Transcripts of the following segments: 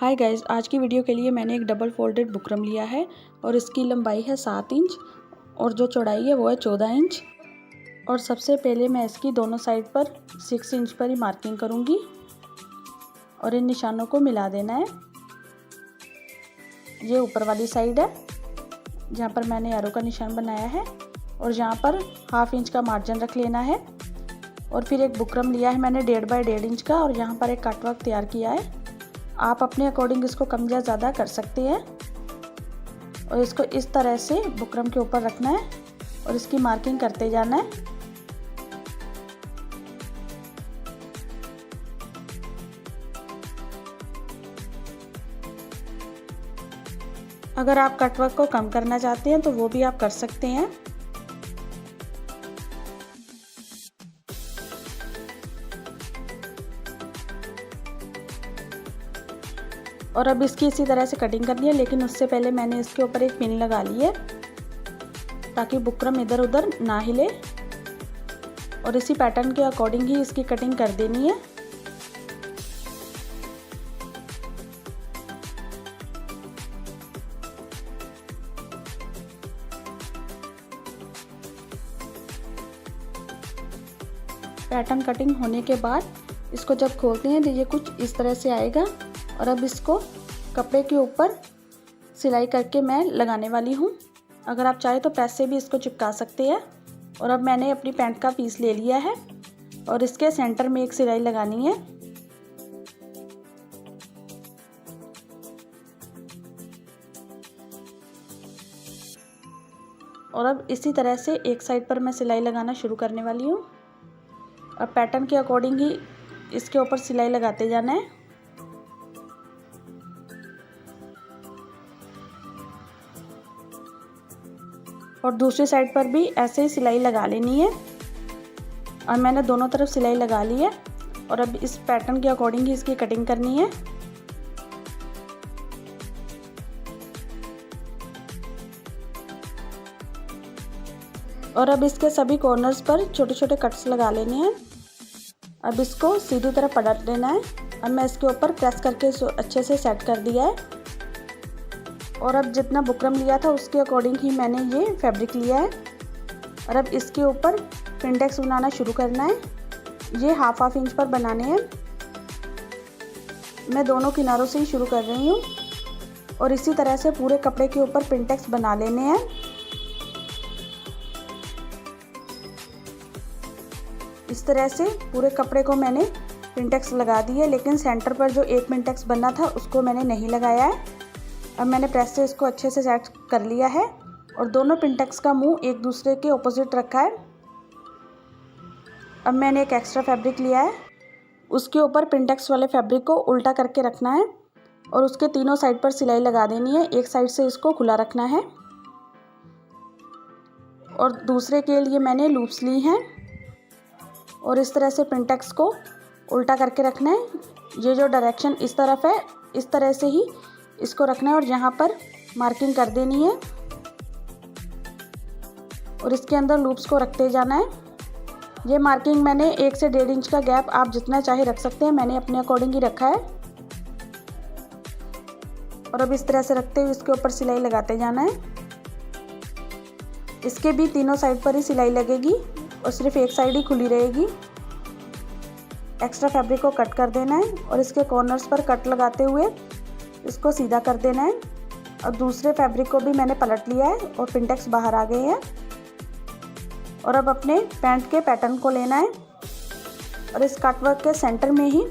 Hi guys, आज की video के लिए मैंने एक डबल फोल्डेड बुकरम लिया है और इसकी लंबाई है 7 इंच और जो चौड़ाई है वो है 14 इंच। और सबसे पहले मैं इसकी दोनों साइड पर 6 इंच पर ही मार्किंग करूंगी और इन निशानों को मिला देना है। ये ऊपर वाली साइड है जहाँ पर मैंने एरो का निशान बनाया है और यहाँ पर हाफ इंच का मार्जिन रख लेना है। और फिर एक बुकरम लिया है मैंने 1.5 बाय 1.5 इंच का और यहाँ पर एक कटवर्क तैयार किया है। आप अपने अकॉर्डिंग इसको कम या ज़्यादा कर सकते हैं और इसको इस तरह से बुकरम के ऊपर रखना है और इसकी मार्किंग करते जाना है। अगर आप कटवर्क को कम करना चाहते हैं तो वो भी आप कर सकते हैं। और अब इसकी इसी तरह से कटिंग करनी है, लेकिन उससे पहले मैंने इसके ऊपर एक पिन लगा ली है ताकि बुकरम इधर उधर ना हिले। और इसी पैटर्न के अकॉर्डिंग ही इसकी कटिंग कर देनी है। पैटर्न कटिंग होने के बाद इसको जब खोलते हैं तो ये कुछ इस तरह से आएगा। और अब इसको कपड़े के ऊपर सिलाई करके मैं लगाने वाली हूँ। अगर आप चाहे तो प्रेस से भी इसको चिपका सकते हैं। और अब मैंने अपनी पैंट का पीस ले लिया है और इसके सेंटर में एक सिलाई लगानी है। और अब इसी तरह से एक साइड पर मैं सिलाई लगाना शुरू करने वाली हूँ। अब पैटर्न के अकॉर्डिंग ही इसके ऊपर सिलाई लगाते जाना है। और दूसरी साइड पर भी ऐसे ही सिलाई लगा लेनी है। और मैंने दोनों तरफ सिलाई लगा ली है और अब इस पैटर्न के अकॉर्डिंग ही इसकी कटिंग करनी है। और अब इसके सभी कॉर्नर्स पर छोटे छोटे कट्स लगा लेने हैं। अब इसको सीधी तरफ पलट देना है। अब मैं इसके ऊपर प्रेस करके इसको अच्छे से सेट कर दिया है। और अब जितना बुकरम लिया था उसके अकॉर्डिंग ही मैंने ये फैब्रिक लिया है। और अब इसके ऊपर पिंडेक्स बनाना शुरू करना है। ये हाफ इंच पर बनाने हैं। मैं दोनों किनारों से ही शुरू कर रही हूँ और इसी तरह से पूरे कपड़े के ऊपर पिंडेक्स बना लेने हैं। इस तरह से पूरे कपड़े को मैंने पिंडेक्स लगा दी है, लेकिन सेंटर पर जो एक पिंडेक्स बनना था उसको मैंने नहीं लगाया है। अब मैंने प्रेस से इसको अच्छे से सेट कर लिया है और दोनों पिंडेक्स का मुंह एक दूसरे के ऑपोजिट रखा है। अब मैंने एक एक्स्ट्रा फैब्रिक लिया है, उसके ऊपर पिंडेक्स वाले फैब्रिक को उल्टा करके रखना है और उसके तीनों साइड पर सिलाई लगा देनी है। एक साइड से इसको खुला रखना है और दूसरे के लिए मैंने लूप्स ली हैं और इस तरह से पिंडेक्स को उल्टा करके रखना है। ये जो डायरेक्शन इस तरफ है, इस तरह से ही इसको रखना है और यहाँ पर मार्किंग कर देनी है और इसके अंदर लूप्स को रखते जाना है। ये मार्किंग मैंने 1 से 1.5 इंच का गैप आप जितना चाहे रख सकते हैं, मैंने अपने अकॉर्डिंग ही रखा है। और अब इस तरह से रखते हुए इसके ऊपर सिलाई लगाते जाना है। इसके भी तीनों साइड पर ही सिलाई लगेगी और सिर्फ एक साइड ही खुली रहेगी। एक्स्ट्रा फैब्रिक को कट कर देना है और इसके कॉर्नर्स पर कट लगाते हुए इसको सीधा कर देना है। और दूसरे फैब्रिक को भी मैंने पलट लिया है और पिंडेक्स बाहर आ गए हैं। और अब अपने पैंट के पैटर्न को लेना है और इस कटवर्क के सेंटर में ही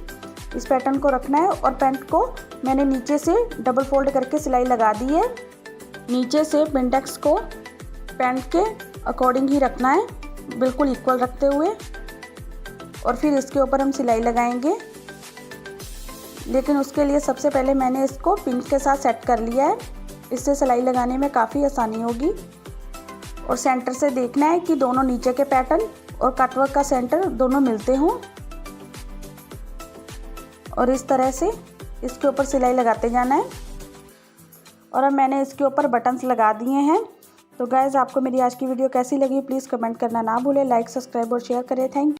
इस पैटर्न को रखना है। और पैंट को मैंने नीचे से डबल फोल्ड करके सिलाई लगा दी है। नीचे से पिंडेक्स को पैंट के अकॉर्डिंग ही रखना है, बिल्कुल इक्वल रखते हुए। और फिर इसके ऊपर हम सिलाई लगाएंगे, लेकिन उसके लिए सबसे पहले मैंने इसको पिन के साथ सेट कर लिया है। इससे सिलाई लगाने में काफ़ी आसानी होगी। और सेंटर से देखना है कि दोनों नीचे के पैटर्न और कटवर्क का सेंटर दोनों मिलते हों। और इस तरह से इसके ऊपर सिलाई लगाते जाना है। और अब मैंने इसके ऊपर बटन्स लगा दिए हैं। तो गाइस, आपको मेरी आज की वीडियो कैसी लगी प्लीज़ कमेंट करना ना भूलें। लाइक, सब्सक्राइब और शेयर करें। Thank you.